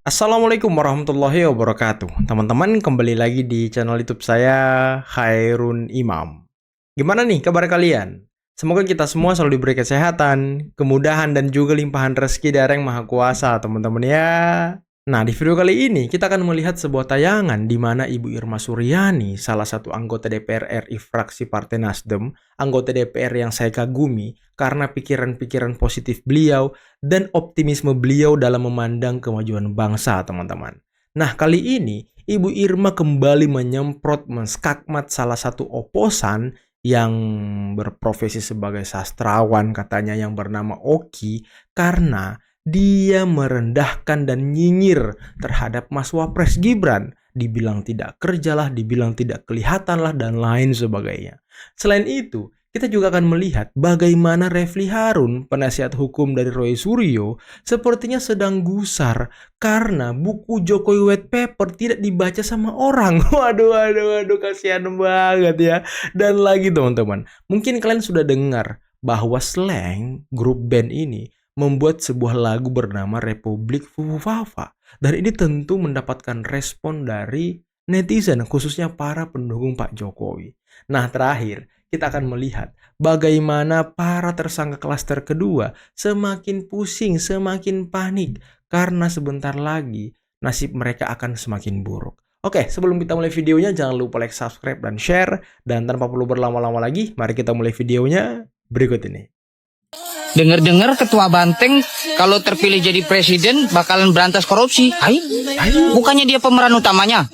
Assalamualaikum warahmatullahi wabarakatuh. Teman-teman, kembali lagi di channel YouTube saya, Khairun Imam. Gimana nih kabar kalian? Semoga kita semua selalu diberi kesehatan, kemudahan, dan juga limpahan rezeki dari Yang Maha Kuasa, teman-teman ya. Nah, di video kali ini kita akan melihat sebuah tayangan di mana Ibu Irma Suryani, salah satu anggota DPR RI fraksi Partai Nasdem, anggota DPR yang saya kagumi karena pikiran-pikiran positif beliau dan optimisme beliau dalam memandang kemajuan bangsa, teman-teman. Nah, kali ini Ibu Irma kembali menyemprot menskakmat salah satu oposan yang berprofesi sebagai sastrawan katanya yang bernama Oki karena dia merendahkan dan nyinyir terhadap Mas Wapres Gibran. Dibilang tidak kerjalah, dibilang tidak kelihatanlah, dan lain sebagainya. Selain itu, kita juga akan melihat bagaimana Refli Harun, penasihat hukum dari Roy Suryo, sepertinya sedang gusar karena buku Jokowi White Paper tidak dibaca sama orang. Waduh, kasihan banget ya. Dan lagi teman-teman, mungkin kalian sudah dengar bahwa Slank, grup band ini, membuat sebuah lagu bernama Republik Fufu Fafa. Dan ini tentu mendapatkan respon dari netizen, khususnya para pendukung Pak Jokowi. Nah, terakhir, kita akan melihat bagaimana para tersangka klaster kedua semakin pusing, semakin panik, karena sebentar lagi nasib mereka akan semakin buruk. Oke, sebelum kita mulai videonya, jangan lupa like, subscribe, dan share. Dan tanpa perlu berlama-lama lagi, mari kita mulai videonya berikut ini. Dengar-dengar ketua Banteng kalau terpilih jadi presiden bakalan berantas korupsi. Hai, bukannya dia pemeran utamanya?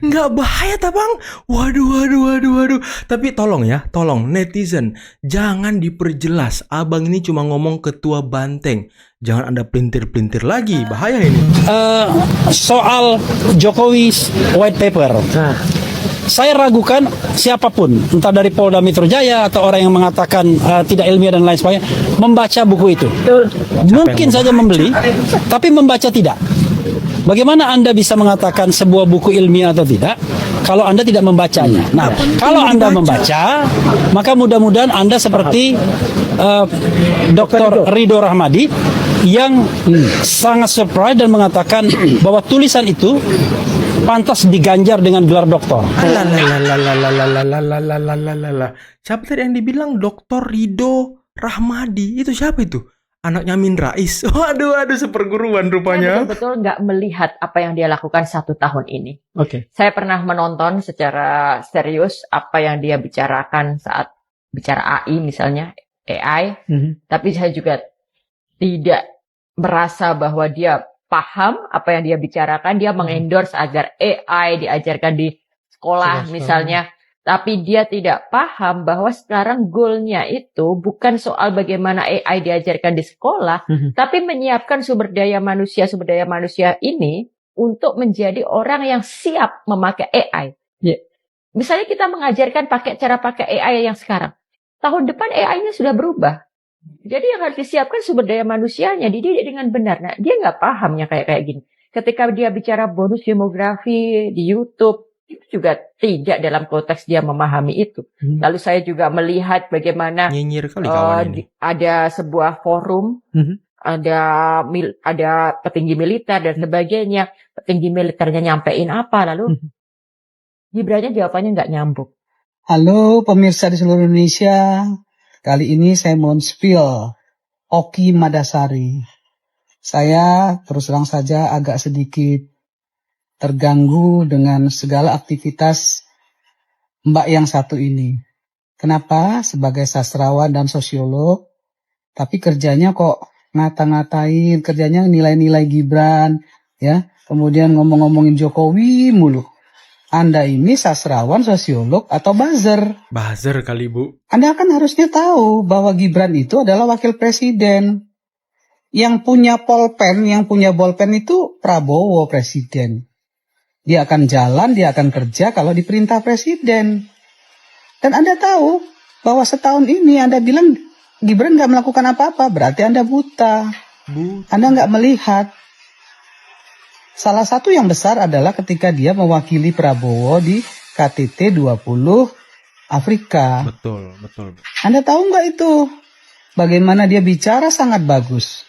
Nggak bahaya tak bang? Waduh. Tapi tolong ya, tolong netizen, jangan diperjelas. Abang ini cuma ngomong ketua Banteng. Jangan ada pelintir-pelintir lagi, bahaya ini. Soal Jokowi White Paper. Saya ragukan siapapun, entah dari Polda Metro Jaya atau orang yang mengatakan tidak ilmiah dan lain sebagainya, membaca buku itu. Mungkin saja membeli, tapi membaca tidak. Bagaimana Anda bisa mengatakan sebuah buku ilmiah atau tidak kalau Anda tidak membacanya? Nah, kalau Anda membaca, maka mudah-mudahan Anda seperti Dr. Ridho Rahmadi yang sangat surprise dan mengatakan bahwa tulisan itu pantas diganjar dengan gelar doktor. Siapa tadi yang dibilang Dr. Ridho Rahmadi? Itu siapa itu? Anaknya Amin Rais. Waduh, seperguruan rupanya. Saya betul-betul nggak melihat apa yang dia lakukan 1 tahun ini. Oke. Saya pernah menonton secara serius apa yang dia bicarakan saat bicara AI misalnya, AI. Tapi saya juga tidak merasa bahwa dia paham apa yang dia bicarakan. Dia mengendorse agar AI diajarkan di sekolah misalnya. Tapi dia tidak paham bahwa sekarang goalnya itu bukan soal bagaimana AI diajarkan di sekolah, tapi menyiapkan sumber daya manusia ini untuk menjadi orang yang siap memakai AI. Misalnya kita mengajarkan cara pakai AI yang sekarang. Tahun depan AI-nya sudah berubah. Jadi yang harus disiapkan sumber daya manusianya, dididik dengan benar. Nah, dia nggak pahamnya kayak gini. Ketika dia bicara bonus demografi di YouTube, itu juga tidak dalam konteks dia memahami itu. Lalu saya juga melihat bagaimana Nyinyir kali kawan ini. ada sebuah forum, ada petinggi militer dan sebagainya. Petinggi militernya nyampein apa, lalu Gibrannya jawabannya nggak nyambung. Halo pemirsa di seluruh Indonesia, kali ini saya mau spill Oki Madasari. Saya terus terang saja agak sedikit terganggu dengan segala aktivitas Mbak yang satu ini. Kenapa? Sebagai sastrawan dan sosiolog, tapi kerjanya kok ngata-ngatain, kerjanya nilai-nilai Gibran, ya, kemudian ngomong-ngomongin Jokowi mulu. Anda ini sastrawan, sosiolog, atau buzzer? Buzzer kali, Bu. Anda kan harusnya tahu bahwa Gibran itu adalah wakil presiden. Yang punya polpen, yang punya bolpen itu Prabowo presiden. Dia akan jalan, dia akan kerja kalau diperintah presiden. Dan Anda tahu bahwa setahun ini Anda bilang Gibran nggak melakukan apa-apa, berarti Anda buta. Anda nggak melihat. Salah satu yang besar adalah ketika dia mewakili Prabowo di KTT 20 Afrika. Betul. Anda tahu nggak itu? bagaimana dia bicara sangat bagus.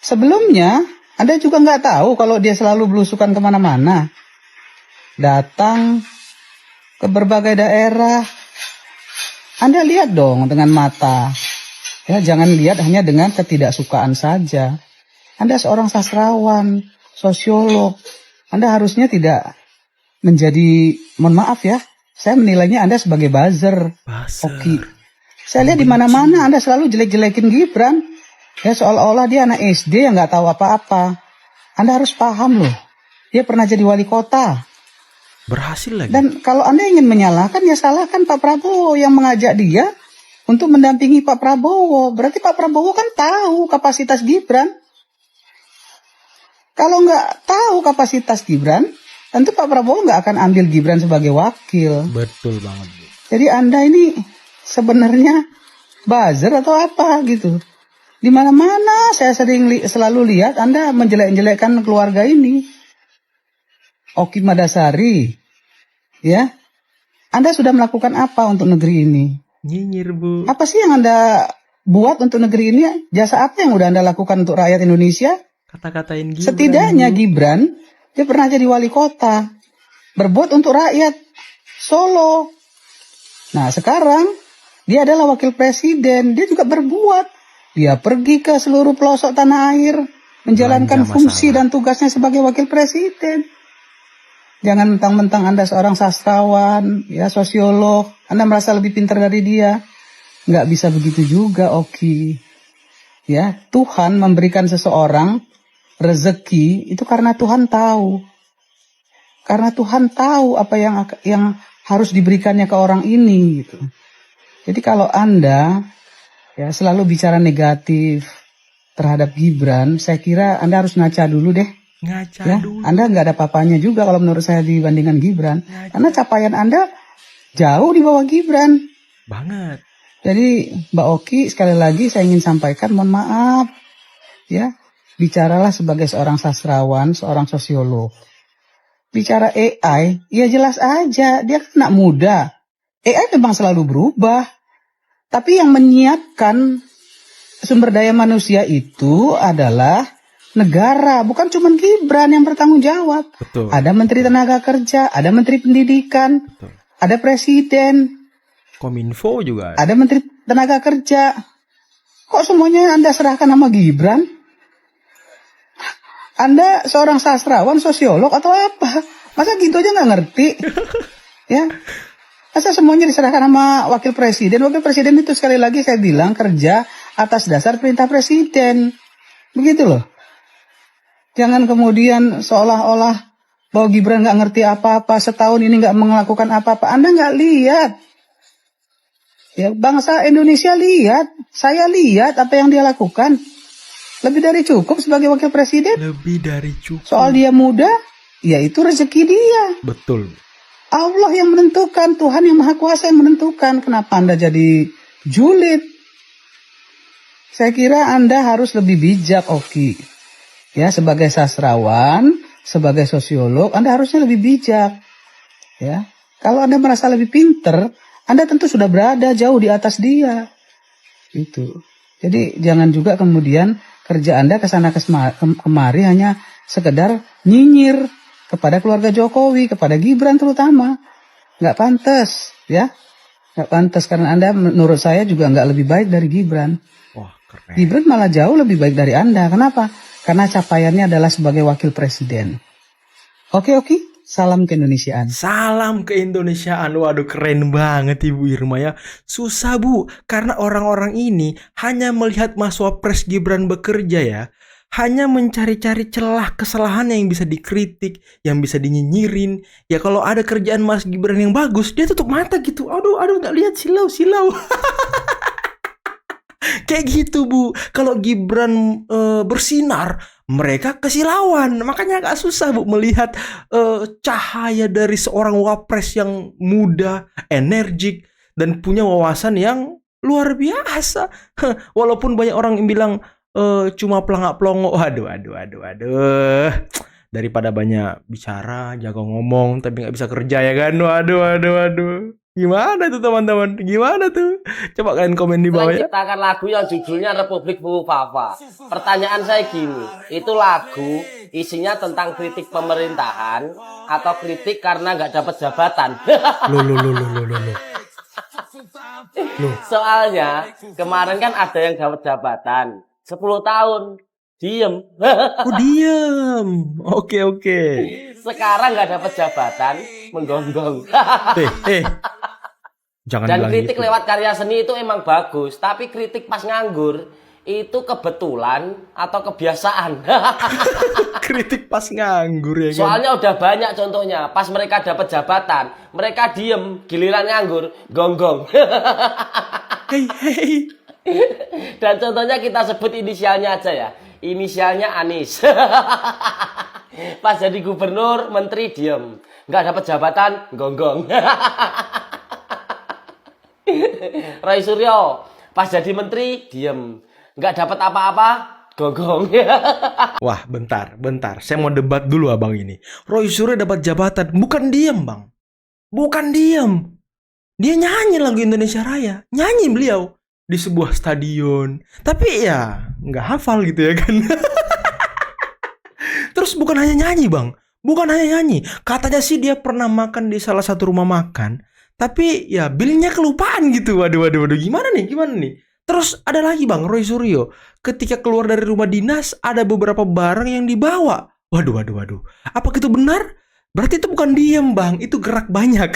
Sebelumnya, Anda juga nggak tahu kalau dia selalu belusukan kemana-mana. Datang ke berbagai daerah. Anda lihat dong dengan mata. Ya, jangan lihat hanya dengan ketidaksukaan saja. Anda seorang sastrawan, sosiolog. Anda harusnya tidak menjadi, mohon maaf ya, saya menilainya Anda sebagai buzzer. Oke. Saya lihat di mana-mana Anda selalu jelek-jelekin Gibran. Ya, seolah-olah dia anak SD yang nggak tahu apa-apa. Anda harus paham loh. Dia pernah jadi wali kota. Berhasil lagi. Dan kalau Anda ingin menyalahkan, ya salahkan Pak Prabowo yang mengajak dia untuk mendampingi Pak Prabowo. Berarti Pak Prabowo kan tahu kapasitas Gibran. Kalau nggak tahu kapasitas Gibran, tentu Pak Prabowo nggak akan ambil Gibran sebagai wakil. Betul banget, Bu. Jadi Anda ini sebenarnya buzzer atau apa gitu. Di mana-mana saya selalu lihat Anda menjelek-jelekkan keluarga ini. Oki Madasari, ya. Anda sudah melakukan apa untuk negeri ini? Nyinyir, Bu. Apa sih yang Anda buat untuk negeri ini? Jasa apa yang udah Anda lakukan untuk rakyat Indonesia? Kata-katain Gibran. Setidaknya Bu. Gibran, dia pernah jadi wali kota. Berbuat untuk rakyat Solo. Nah sekarang, dia adalah wakil presiden. Dia juga berbuat. Dia pergi ke seluruh pelosok tanah air. Menjalankan Belanja fungsi masalah. dan tugasnya sebagai wakil presiden. Jangan mentang-mentang Anda seorang sastrawan, ya sosiolog. Anda merasa lebih pintar dari dia. Nggak bisa begitu juga, Oki. Ya, Tuhan memberikan seseorang rezeki itu karena Tuhan tahu. Karena Tuhan tahu apa yang harus diberikannya ke orang ini gitu. Jadi kalau Anda ya selalu bicara negatif terhadap Gibran, saya kira Anda harus ngaca dulu deh. Ngaca Ya, dulu. Anda nggak ada papanya juga kalau menurut saya dibandingkan Gibran. Karena capaian Anda jauh di bawah Gibran. Banget. Jadi Mbak Oki sekali lagi saya ingin sampaikan mohon maaf ya, bicaralah sebagai seorang sastrawan, seorang sosiolog. Bicara AI, ya jelas aja dia kan anak muda. AI memang selalu berubah. Tapi yang menyiapkan sumber daya manusia itu adalah negara, bukan cuma Gibran yang bertanggung jawab. Betul. Ada Menteri Tenaga Kerja, ada Menteri Pendidikan, Betul. ada Presiden, Kominfo juga. ada Menteri Tenaga Kerja. Kok semuanya Anda serahkan sama Gibran? Anda seorang sastrawan, sosiolog atau apa? Masa gitu aja nggak ngerti? Ya, masa semuanya diserahkan sama wakil presiden? Wakil presiden itu sekali lagi saya bilang kerja atas dasar perintah presiden. Begitu loh. Jangan kemudian seolah-olah bahwa Gibran nggak ngerti apa-apa, setahun ini nggak melakukan apa-apa. Anda nggak lihat. Ya, bangsa Indonesia lihat, saya lihat apa yang dia lakukan. Lebih dari cukup sebagai wakil presiden. Lebih dari cukup. Soal dia muda, ya itu rezeki dia. Betul. Allah yang menentukan, Tuhan yang Maha Kuasa yang menentukan. Kenapa Anda jadi julid? Saya kira Anda harus lebih bijak, Oki. Ya, sebagai sastrawan, sebagai sosiolog, Anda harusnya lebih bijak. Ya, kalau Anda merasa lebih pinter, Anda tentu sudah berada jauh di atas dia. Itu. Jadi jangan juga kemudian kerja Anda kesana kemari hanya sekedar nyinyir kepada keluarga Jokowi, kepada Gibran terutama. Nggak pantas, ya. Nggak pantas karena Anda menurut saya juga nggak lebih baik dari Gibran. Wah, keren. Gibran malah jauh lebih baik dari Anda. Kenapa? Karena capaiannya adalah sebagai wakil presiden. Oke. Salam keindonesiaan. Salam keindonesiaan. Waduh, keren banget Ibu Irma ya. Susah Bu, karena orang-orang ini hanya melihat Mas Wapres Gibran bekerja ya. Hanya mencari-cari celah kesalahan yang bisa dikritik, yang bisa dinyinyirin. Ya kalau ada kerjaan Mas Gibran yang bagus, dia tutup mata gitu. Aduh, nggak lihat, silau. Kayak gitu Bu. Kalau Gibran bersinar, mereka kesilauan. Makanya agak susah Bu melihat cahaya dari seorang wapres yang muda, energik, dan punya wawasan yang luar biasa. Walaupun banyak orang yang bilang cuma pelangak-pelongo. Waduh. Daripada banyak bicara, jago ngomong, tapi nggak bisa kerja ya kan. Waduh. Gimana tuh teman-teman? Gimana tuh? Coba kalian komen di bawah ya. Ciptakan lagu yang judulnya Republik Fufu Fafa. Pertanyaan saya gini, itu lagu isinya tentang kritik pemerintahan atau kritik karena nggak dapat jabatan? Loh. Soalnya kemarin kan ada yang dapat jabatan 10 tahun, diem. Oh diam. Oke. Sekarang nggak dapat jabatan, menggonggong. Jangan Dan bilang kritik gitu. lewat karya seni itu emang bagus, tapi kritik pas nganggur itu kebetulan atau kebiasaan. Kritik pas nganggur ya kan. Soalnya udah banyak contohnya, pas mereka dapat jabatan, mereka diem, giliran nganggur, gonggong. Hey. Dan contohnya kita sebut inisialnya aja ya, inisialnya Anies. Pas jadi gubernur, menteri diem, nggak dapat jabatan, gonggong. Roy Suryo, pas jadi menteri diem, nggak dapat apa-apa, gonggong. Wah, bentar. Saya mau debat dulu abang ini. Roy Suryo dapat jabatan, bukan diem bang. Bukan diem. Dia nyanyi lagu Indonesia Raya. Nyanyi beliau di sebuah stadion. Tapi ya, nggak hafal gitu ya kan. Terus bukan hanya nyanyi bang. Bukan hanya nyanyi. Katanya sih dia pernah makan di salah satu rumah makan. Tapi ya bilnya kelupaan gitu. Waduh. Gimana nih? Terus ada lagi bang, Roy Suryo. Ketika keluar dari rumah dinas, ada beberapa barang yang dibawa. Waduh. Apa itu benar? Berarti itu bukan diem bang, itu gerak banyak.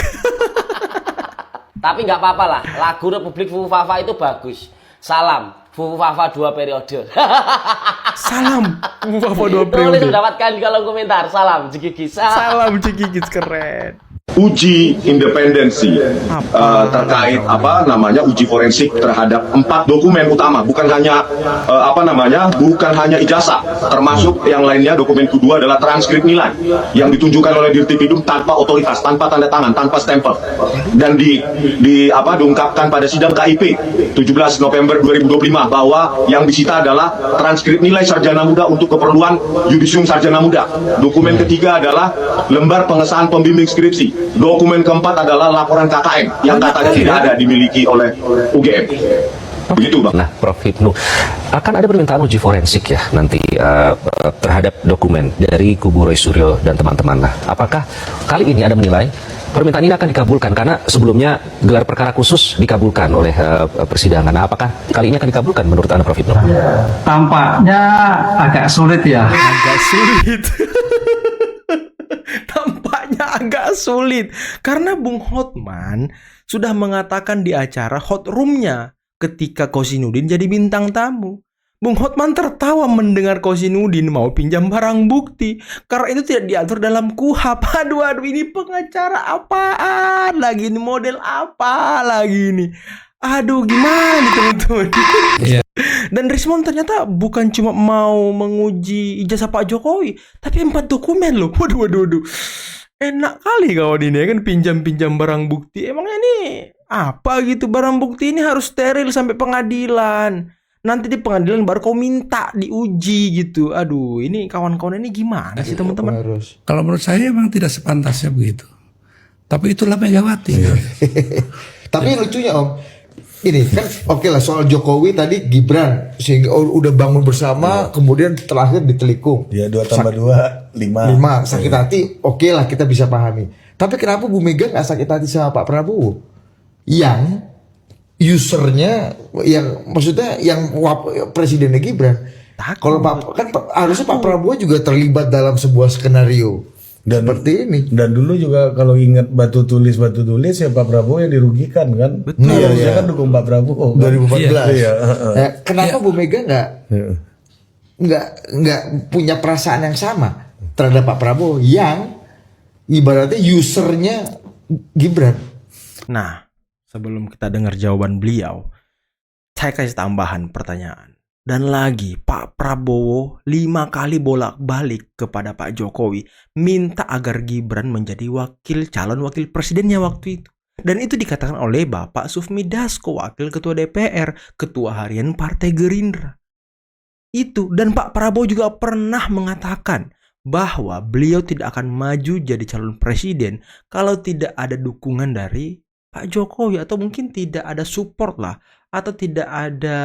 Tapi nggak apa-apa lah, lagu Republik Fufu Fafa itu bagus. Salam, Fufu Fafa 2 periode. Salam, Bapak 2 Tulis periode. mendapatkan di kolom komentar. Salam, Jigigis. Salam Cikikis, keren. Uji independensi terkait uji forensik terhadap 4 dokumen utama, bukan hanya bukan hanya ijazah, termasuk yang lainnya. Dokumen kedua adalah transkrip nilai yang ditunjukkan oleh Dirtipidum tanpa otoritas, tanpa tanda tangan, tanpa stempel, dan diungkapkan pada sidang KIP 17 November 2025 bahwa yang disita adalah transkrip nilai sarjana muda untuk keperluan yudisium sarjana muda. Dokumen ketiga adalah lembar pengesahan pembimbing skripsi. Dokumen keempat adalah laporan KKM yang katanya tidak ada dimiliki oleh UGM. Begitu bang. Nah, Prof. Hipnu, akan ada permintaan uji forensik ya nanti terhadap dokumen dari kubu Roy Suryo dan teman-teman. Nah, apakah kali ini Anda menilai permintaan ini akan dikabulkan? Karena sebelumnya gelar perkara khusus dikabulkan oleh persidangan. Nah, apakah kali ini akan dikabulkan menurut Anda, Prof. Hipnu? Tampaknya agak sulit ya. Agak sulit. Tampaknya agak sulit. Karena Bung Hotman sudah mengatakan di acara Hot Room-nya ketika Kosinudin jadi bintang tamu. Bung Hotman tertawa mendengar Kosinudin mau pinjam barang bukti karena itu tidak diatur dalam KUHAP. Aduh, ini pengacara apaan lagi, ini model apa lagi ini? Aduh, gimana nih teman-teman? Dan Rismon ternyata bukan cuma mau menguji ijazah Pak Jokowi, tapi 4 dokumen loh. Waduh. Enak kali kawan ini ya kan, pinjam-pinjam barang bukti. Emangnya ini apa gitu, barang bukti ini harus steril sampai pengadilan. Nanti di pengadilan baru kau minta diuji gitu. Aduh, ini kawan-kawan ini gimana sih teman-teman? Kalau menurut saya memang tidak sepantasnya begitu. Tapi itulah Megawati. Tapi yang lucunya Om, ini kan oke lah soal Jokowi tadi Gibran sehingga udah bangun bersama, kemudian terakhir ditelikung. Ya 2 tambah 2 5. Sakit hati, oke lah kita bisa pahami. Tapi kenapa Bu Mega nggak sakit hati sama Pak Prabowo? Yang usernya, yang maksudnya yang presidennya Gibran. Kalau harusnya Pak Prabowo juga terlibat dalam sebuah skenario seperti ini. Dan dulu juga kalau ingat batu tulis ya Pak Prabowo yang dirugikan kan. Betul. Saya kan dukung Pak Prabowo kan? 2014. Kenapa Bu Mega nggak punya perasaan yang sama terhadap Pak Prabowo yang ibaratnya usernya Gibran? Nah, sebelum kita dengar jawaban beliau, saya kasih tambahan pertanyaan. Dan lagi, Pak Prabowo 5 kali bolak-balik kepada Pak Jokowi minta agar Gibran menjadi calon wakil presidennya waktu itu. Dan itu dikatakan oleh Bapak Sufmi Dasko, Wakil Ketua DPR, Ketua Harian Partai Gerindra. Itu, dan Pak Prabowo juga pernah mengatakan bahwa beliau tidak akan maju jadi calon presiden kalau tidak ada dukungan dari Pak Jokowi, atau mungkin tidak ada support lah, atau tidak ada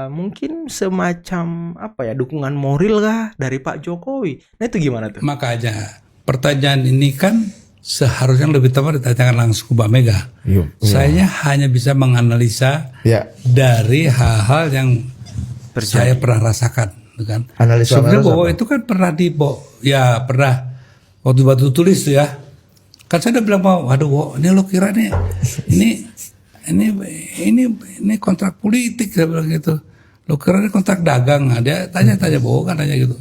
mungkin semacam dukungan moral kah dari Pak Jokowi. Nah itu gimana tuh? Makanya pertanyaan ini kan seharusnya lebih tepat ditanyakan langsung ke Mbak Mega. Saya hanya bisa menganalisa dari hal-hal yang saya pernah rasakan, kan? Sebenarnya bahwa itu kan pernah pernah waktu batu tulis tuh ya. Kan saya udah bilang waduh, ini lo kira nih, ini kontrak politik, saya bilang gitu. Lo kira ini kontrak dagang? Nah, dia tanya kan tanya gitu.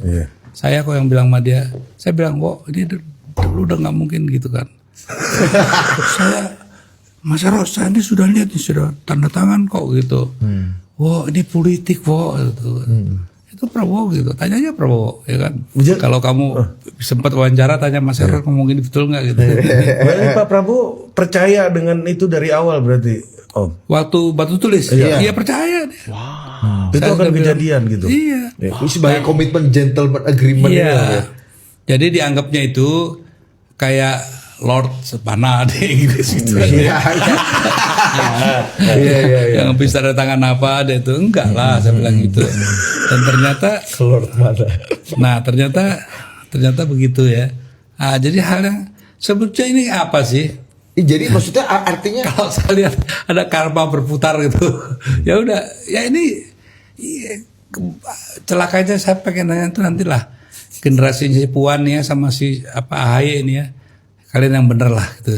Saya kok yang bilang sama dia, saya bilang ini lu udah nggak mungkin gitu kan. Saya, Mas Eros, saya ini sudah lihat nih, sudah tanda tangan kok gitu. Ini politik gitu. Itu Prabowo gitu, tanyanya Prabowo ya kan. Kalau kamu sempat wawancara tanya Mas Eros ngomong ini betul nggak gitu. Berarti Pak Prabowo percaya dengan itu dari awal berarti. Waktu batu tulis, iya percaya. Itu akan kejadian gitu. Iya. Sebagai komitmen gentleman agreement. Iya. Jadi dianggapnya itu kayak Lord Sepana di Inggris gitu. Yang bisa tanda tangan apa ada itu enggak lah, saya bilang gitu. Dan ternyata Lord mana? Nah ternyata begitu ya. Jadi hal yang sebetulnya ini apa sih? Jadi maksudnya artinya kalau saya lihat ada karma berputar gitu, ya udah, ya ini celakanya saya pengen nanya itu nantilah generasi si Puan ya sama si AHY ini ya, kalian yang bener lah gitu,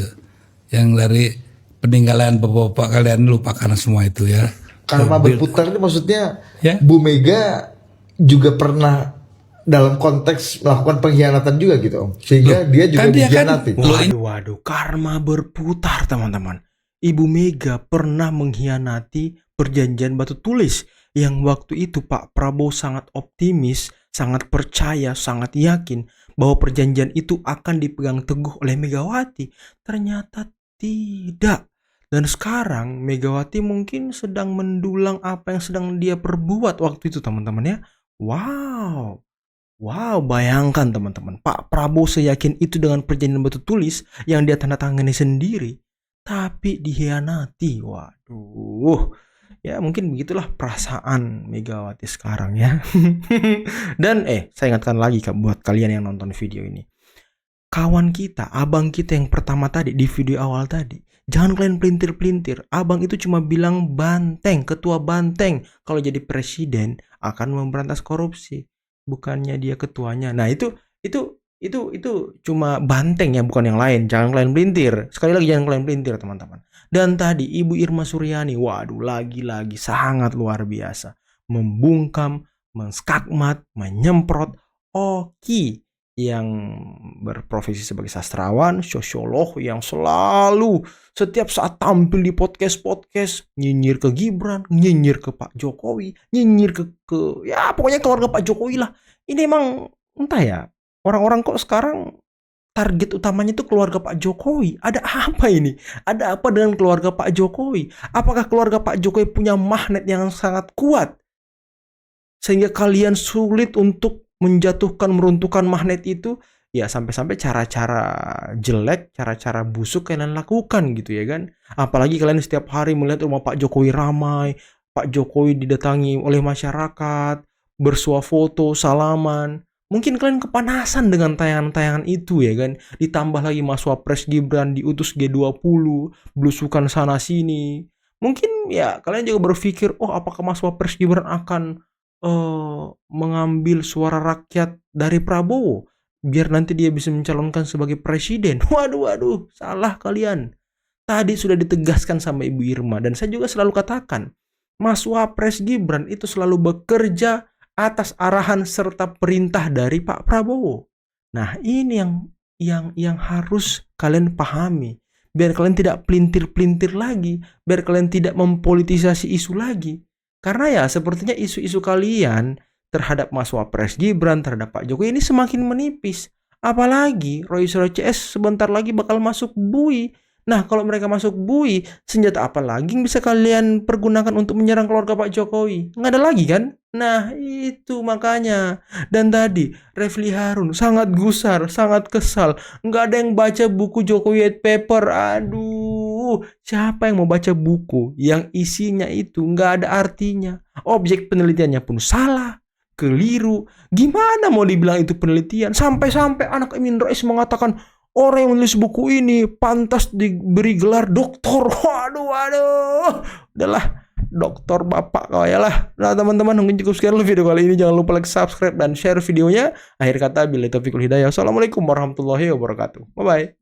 yang dari peninggalan bapak-bapak kalian lupakan semua itu ya. Karma berputar itu maksudnya Bu Mega juga pernah dalam konteks melakukan pengkhianatan juga gitu Om. Sehingga dia juga dikhianati. Waduh, karma berputar teman-teman. Ibu Mega pernah mengkhianati perjanjian batu tulis yang waktu itu Pak Prabowo sangat optimis, sangat percaya, sangat yakin bahwa perjanjian itu akan dipegang teguh oleh Megawati. Ternyata tidak. Dan sekarang Megawati mungkin sedang mendulang apa yang sedang dia perbuat waktu itu teman-teman ya. Wow, bayangkan teman-teman, Pak Prabowo seyakin itu dengan perjanjian batu tulis yang dia tanda tangani sendiri, tapi dikhianati. Waduh, ya mungkin begitulah perasaan Megawati sekarang ya. Dan saya ingatkan lagi buat kalian yang nonton video ini, kawan kita, abang kita yang pertama tadi di video awal tadi, jangan kalian pelintir-pelintir. Abang itu cuma bilang banteng, ketua banteng kalau jadi presiden akan memberantas korupsi. Bukannya dia ketuanya. Nah itu cuma banteng ya, bukan yang lain. Jangan kalian pelintir. Sekali lagi jangan kalian pelintir teman-teman. Dan tadi Ibu Irma Suryani, waduh lagi-lagi sangat luar biasa. Membungkam, menskakmat, menyemprot Oki yang berprofesi sebagai sastrawan, sosiolog yang selalu setiap saat tampil di podcast nyinyir ke Gibran, nyinyir ke Pak Jokowi, nyinyir ke ya pokoknya keluarga Pak Jokowi lah. Ini emang entah ya, orang-orang kok sekarang target utamanya itu keluarga Pak Jokowi. Ada apa ini? Ada apa dengan keluarga Pak Jokowi? Apakah keluarga Pak Jokowi punya magnet yang sangat kuat sehingga kalian sulit untuk menjatuhkan, meruntuhkan magnet itu? Ya sampai-sampai cara-cara jelek, cara-cara busuk kalian lakukan gitu ya kan. Apalagi kalian setiap hari melihat rumah Pak Jokowi ramai, Pak Jokowi didatangi oleh masyarakat, bersuah foto, salaman. Mungkin kalian kepanasan dengan tayangan-tayangan itu ya kan. Ditambah lagi Mas Wapres Gibran diutus G20, belusukan sana sini. Mungkin ya kalian juga berpikir, apakah Mas Wapres Gibran akan mengambil suara rakyat dari Prabowo biar nanti dia bisa mencalonkan sebagai presiden. Waduh, salah kalian. Tadi sudah ditegaskan sama Ibu Irma, dan saya juga selalu katakan, Mas Wapres Gibran itu selalu bekerja atas arahan serta perintah dari Pak Prabowo. Nah, ini yang harus kalian pahami, biar kalian tidak pelintir-pelintir lagi, biar kalian tidak mempolitisasi isu lagi. Karena ya sepertinya isu-isu kalian terhadap Mas Wapres Gibran, terhadap Pak Jokowi ini semakin menipis. Apalagi Roy Suryo CS sebentar lagi bakal masuk BUI. Nah, kalau mereka masuk BUI, senjata apa lagi yang bisa kalian pergunakan untuk menyerang keluarga Pak Jokowi? Nggak ada lagi kan? Nah, itu makanya. Dan tadi, Refli Harun sangat gusar, sangat kesal. Nggak ada yang baca buku Jokowi White Paper. Aduh, Waduh, siapa yang mau baca buku yang isinya itu nggak ada artinya? Objek penelitiannya pun salah, keliru. Gimana mau dibilang itu penelitian? Sampai-sampai anak Amin Rais mengatakan orang yang menulis buku ini pantas diberi gelar doktor. Waduh. Udahlah, doktor bapak kau ya lah. Nah teman-teman, mungkin cukup sekian video kali ini. Jangan lupa like, subscribe, dan share videonya. Akhir kata, billahi taufiq wal hidayah. Assalamualaikum warahmatullahi wabarakatuh. Bye-bye.